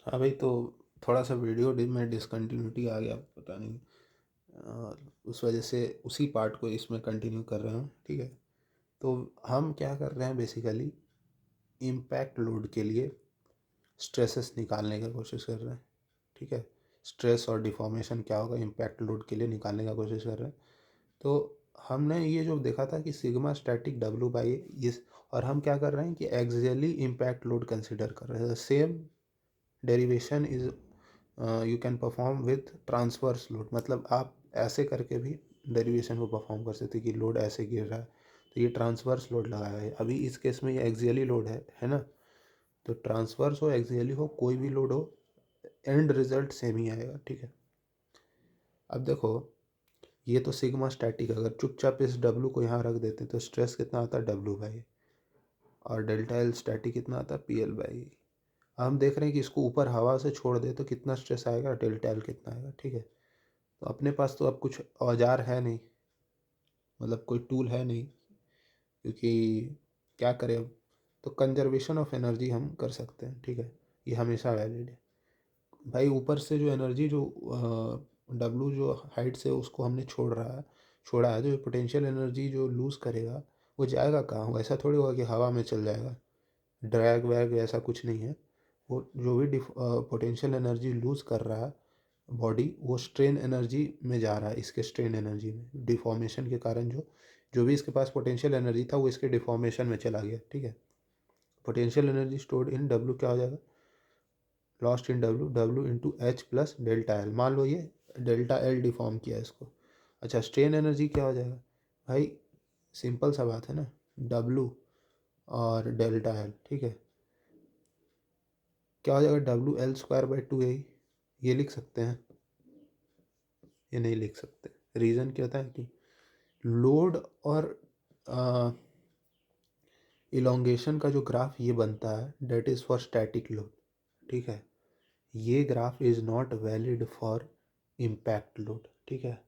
हाँ भाई, तो थोड़ा सा वीडियो में डिसकंटिन्यूटी आ गया, पता नहीं। उस वजह से उसी पार्ट को इसमें कंटिन्यू कर रहे हैं, ठीक है। तो हम क्या कर रहे हैं, बेसिकली इम्पैक्ट लोड के लिए स्ट्रेसेस निकालने की कोशिश कर रहे हैं, ठीक है। स्ट्रेस और डिफॉर्मेशन क्या होगा, इम्पैक्ट लोड के लिए निकालने का कोशिश कर रहे हैं। तो हमने ये जो देखा था कि सिग्मा स्टैटिक डब्ल्यू बाई ये, और हम क्या कर रहे हैं कि एक्सियली इम्पैक्ट लोड कंसिडर कर रहे हैं। Same derivation is you can perform with transverse load, मतलब आप ऐसे करके भी डेरिवेशन को परफॉर्म कर सकते कि लोड ऐसे गिर रहा है तो ये ट्रांसवर्स लोड लगाया है। अभी इस केस में ये एक्सियली लोड है ना। तो ट्रांसवर्स हो एक्सियली हो कोई भी लोड हो, एंड रिजल्ट सेम ही आएगा, ठीक है। अब देखो, ये तो सिग्मा स्टैटिक, अगर चुपचाप इस डब्लू को यहाँ रख देते तो स्ट्रेस कितना आता है डब्लू बाई, और डेल्टा एल स्टैटिक कितना आता है पी एल बाई। हम देख रहे हैं कि इसको ऊपर हवा से छोड़ दे तो कितना स्ट्रेस आएगा, डेल्टा एल कितना आएगा, ठीक है। तो अपने पास तो अब कुछ औजार है नहीं, मतलब कोई टूल है नहीं, क्योंकि क्या करें अब। तो कंजर्वेशन ऑफ एनर्जी हम कर सकते हैं, ठीक है। ये हमेशा वैलिड है भाई। ऊपर से जो एनर्जी जो डब्लू जो हाइट से उसको हमने छोड़ा है, जो पोटेंशियल एनर्जी जो लूज़ करेगा वो जाएगा कहाँ, वैसा थोड़ी होगा कि हवा में चल जाएगा। ड्रैग वैग ऐसा कुछ नहीं है। वो जो भी पोटेंशियल एनर्जी लूज़ कर रहा है बॉडी, वो स्ट्रेन एनर्जी में जा रहा है, इसके स्ट्रेन एनर्जी में डिफॉर्मेशन के कारण जो जो भी इसके पास पोटेंशियल एनर्जी था वो इसके डिफॉर्मेशन में चला गया, ठीक है। Potential energy stored in W क्या हो जाएगा, lost in W, W into H plus delta L. मान लो ये डेल्टा एल डिफॉर्म किया इसको। अच्छा, स्ट्रेन एनर्जी क्या हो जाएगा भाई, सिंपल सा बात है ना, डब्ल्यू और डेल्टा एल, ठीक है। क्या हो जाएगा, W L square by two A. ये लिख सकते हैं, ये नहीं लिख सकते। रीज़न क्या होता है कि लोड और इलोंगेशन का जो ग्राफ ये बनता है that is for static load, ठीक है। ये graph is not valid for impact load, ठीक है।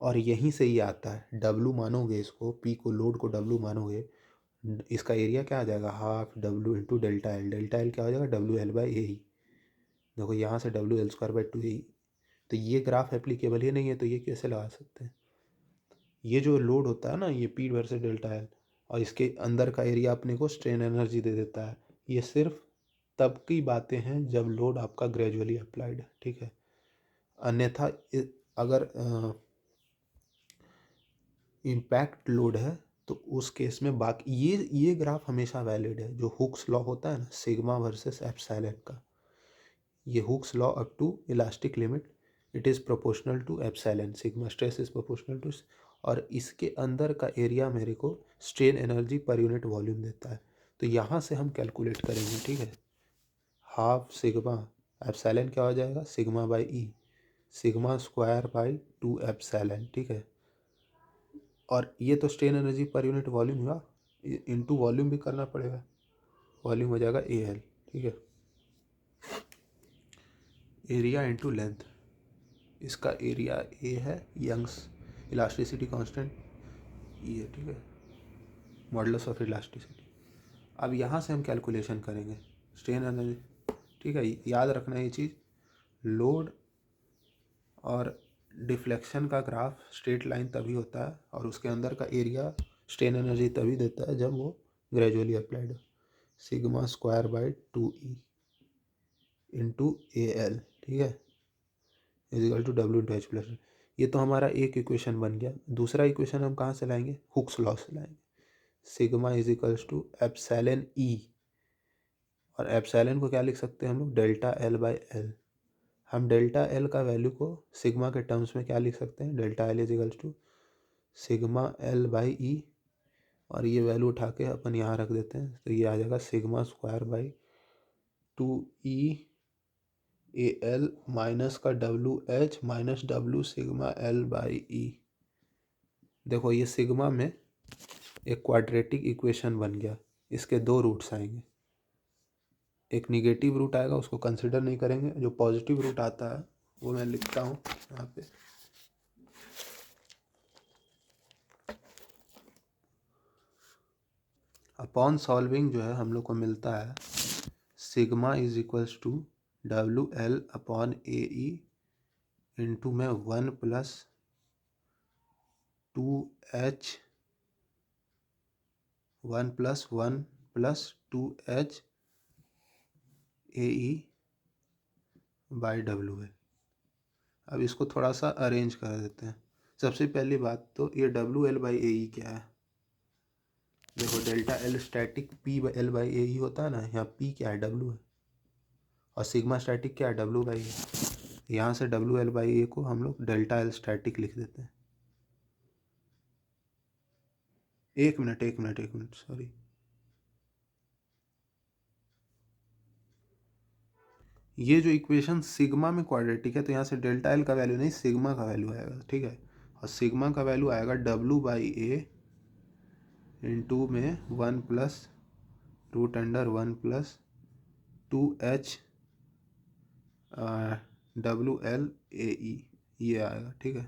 और यहीं से ये आता है, डब्लू मानोगे इसको, पी को लोड को डब्लू मानोगे, इसका एरिया क्या आ जाएगा, half W into delta L. Delta L क्या हो जाएगा, डब्लू एल बाई ए ही। देखो यहाँ से W L square by two ही। तो ये ग्राफ एप्लीकेबल ही नहीं है, तो ये कैसे लगा सकते हैं। ये जो लोड होता है ना, ये पी वर्सेस डेल्टा एल, और इसके अंदर का एरिया अपने को स्ट्रेन एनर्जी दे देता है। ये सिर्फ तब की बातें हैं जब लोड आपका ग्रेजुअली अप्लाइड है, ठीक है। अन्यथा अगर इम्पैक्ट लोड है तो उस केस में बाकी ये ग्राफ हमेशा वैलिड है। जो हुक्स लॉ होता है ना, सिग्मा वर्सेस एप्सिलॉन का, ये Hooke's law up to elastic limit it is proportional to epsilon, sigma stress is proportional to, और इसके अंदर का एरिया मेरे को strain energy per unit volume देता है। तो यहाँ से हम कैलकुलेट करेंगे, ठीक है। हाफ सिग्मा एप्सिलॉन क्या हो जाएगा, sigma by E, sigma square by to epsilon, ठीक है। और ये तो strain energy per unit volume हुआ, इनटू वॉल्यूम भी करना पड़ेगा, वॉल्यूम हो जाएगा ए एल, ठीक है। एरिया इंटू लेंथ, इसका एरिया ए है, यंग्स इलास्टिसिटी कांस्टेंट ई है, ठीक है, मॉडुलस ऑफ इलास्टिसिटी। अब यहाँ से हम कैलकुलेशन करेंगे स्ट्रेन एनर्जी, ठीक है। याद रखना ये चीज़, लोड और डिफ्लेक्शन का ग्राफ स्ट्रेट लाइन तभी होता है और उसके अंदर का एरिया स्ट्रेन एनर्जी तभी देता है जब वो ग्रेजुअली अप्लाइड हो। Sigma square by two E into A L, ठीक है, is equal to W into H plus. ये तो हमारा एक इक्वेशन बन गया। दूसरा इक्वेशन हम कहाँ से लाएंगे, हुक्स लॉ से लाएंगे। Sigma equals to epsilon E, और एप्सिलॉन को क्या लिख सकते हैं हम लोग, डेल्टा एल बाई एल। हम डेल्टा एल का वैल्यू को सिग्मा के टर्म्स में क्या लिख सकते हैं, delta L equals to sigma L by E, और ये वैल्यू उठा के अपन यहाँ रख देते हैं तो ये आ जाएगा sigma square by two E A L minus का W H minus W sigma L by E. देखो ये सिग्मा में एक क्वाड्रेटिक इक्वेशन बन गया, इसके दो रूट्स आएंगे। एक निगेटिव रूट आएगा, उसको कंसिडर नहीं करेंगे। जो पॉजिटिव रूट आता है वो मैं लिखता हूँ यहाँ पे। अपॉन सॉल्विंग जो है हम लोग को मिलता है sigma is equals to WL upon AE into में 1 plus 2H 1 plus 1 plus 2H AE by WL। अब इसको थोड़ा सा अरेंज कर देते हैं। सबसे पहली बात तो ये WL बाई AE क्या है? देखो delta L static P/L by AE होता है ना, यहाँ P क्या है? W है। और सिग्मा स्टैटिक क्या है? W by A। यहाँ से WL बाई A को हम लोग डेल्टा L स्टैटिक लिख देते हैं। एक मिनट सॉरी। ये जो इक्वेशन सिग्मा में क्वाड्रेटिक है तो यहाँ से डेल्टा L का वैल्यू नहीं, सिग्मा का वैल्यू आएगा, ठीक है। और सिग्मा का वैल्यू आएगा W बाई A इंटू में 1 plus root under 1 plus 2H WL AE, ये आएगा, ठीक है।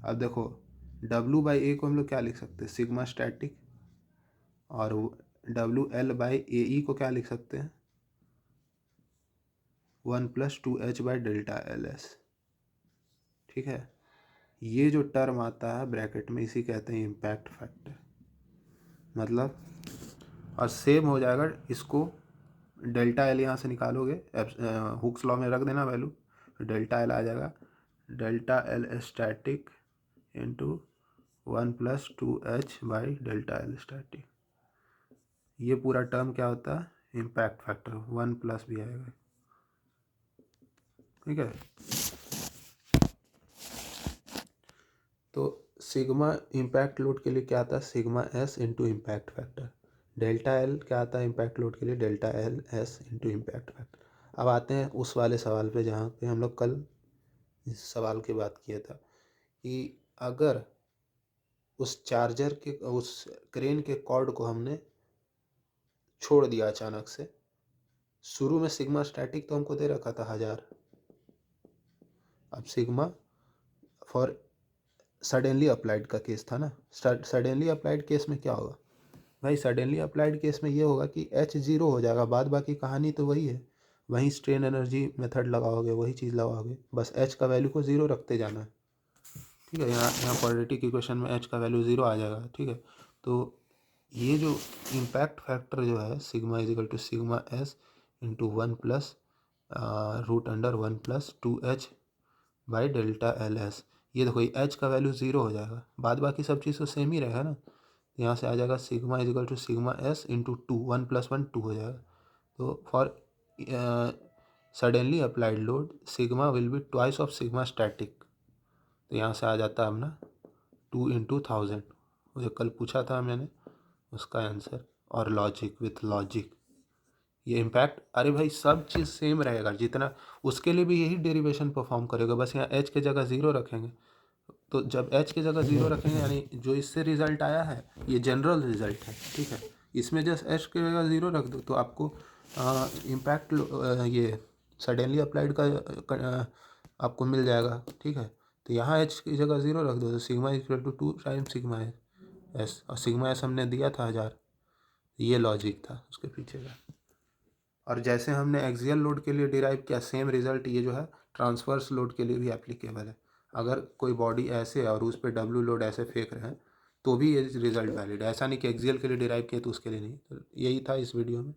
अब देखो W बाई A को हम लोग क्या लिख सकते हैं? Sigma static. और WL बाई AE को क्या लिख सकते हैं? 1 plus 2H by delta LS, ठीक है। ये जो टर्म आता है ब्रैकेट में, इसी कहते हैं इम्पैक्ट फैक्टर। मतलब और सेम हो जाएगा, इसको डेल्टा L यहाँ से निकालोगे, हुक्स लॉ में रख देना वैल्यू, डेल्टा L आ जाएगा delta L static into 1 plus 2H by delta L static. ये पूरा टर्म क्या होता है? Impact factor. 1 प्लस भी आएगा, ठीक है। तो सिग्मा इम्पैक्ट लोड के लिए क्या आता है? Sigma S into impact factor. Delta L क्या आता है इम्पैक्ट लोड के लिए? Delta LS into impact factor. अब आते हैं उस वाले सवाल पे जहाँ पे हम लोग कल इस सवाल की बात किया था कि अगर उस चार्जर के, उस क्रेन के कॉर्ड को हमने छोड़ दिया अचानक से, शुरू में सिग्मा स्टैटिक तो हमको दे रखा था 1000। अब सिग्मा फॉर सडनली अप्लाइड का केस था ना। सडनली अप्लाइड केस में क्या होगा भाई? सडनली अप्लाइड केस में ये होगा कि H 0 हो जाएगा, बाद बाकी कहानी तो वही है। वहीं स्ट्रेन एनर्जी मेथड लगाओगे, वही चीज़ लगाओगे, बस H का वैल्यू को 0 रखते जाना है, ठीक है। यहाँ क्वाड्रेटिक इक्वेशन में H का वैल्यू 0 आ जाएगा, ठीक है। तो ये जो इम्पैक्ट फैक्टर जो है sigma is equal to sigma S into 1 plus root under 1 plus 2H by delta LS। ये देखो ये H का वैल्यू 0 हो जाएगा, बाद बाकी सब चीज़ तो सेम ही रहेगा ना। यहाँ से आ जाएगा sigma is equal to sigma S into 2, 1 plus 1 2 हो जाएगा। तो for suddenly applied load sigma will be twice of sigma static. तो यहाँ से आ जाता है अपना 2 इंटू 1000, मुझे कल पूछा था मैंने, उसका आंसर। और लॉजिक विथ लॉजिक ये इम्पैक्ट, अरे भाई सब चीज़ सेम रहेगा, जितना उसके लिए भी यही डेरिवेशन परफॉर्म करेगा, बस यहाँ H के जगह 0 रखेंगे। तो जब H की जगह 0 रखेंगे यानी जो इससे रिजल्ट आया है ये जनरल रिजल्ट है, ठीक है। इसमें जस्ट H की जगह 0 रख दो तो आपको इम्पैक्ट ये सडनली अप्लाइड का आपको मिल जाएगा, ठीक है। तो यहाँ H की जगह 0 रख दो तो sigma equal to 2 time sigma S, और सिग्मा S हमने दिया था 1000। ये लॉजिक था उसके पीछे का। और जैसे हमने एक्सियल लोड के लिए डिराइव किया, सेम रिजल्ट ये जो है ट्रांसवर्स लोड के लिए भी एप्लीकेबल है। अगर कोई बॉडी ऐसे है और उस पर W लोड ऐसे फेंक रहे हैं तो भी ये रिजल्ट वैलिड है। ऐसा नहीं कि एक्सियल के लिए डिराइव किया तो उसके लिए नहीं। तो यही था इस वीडियो में।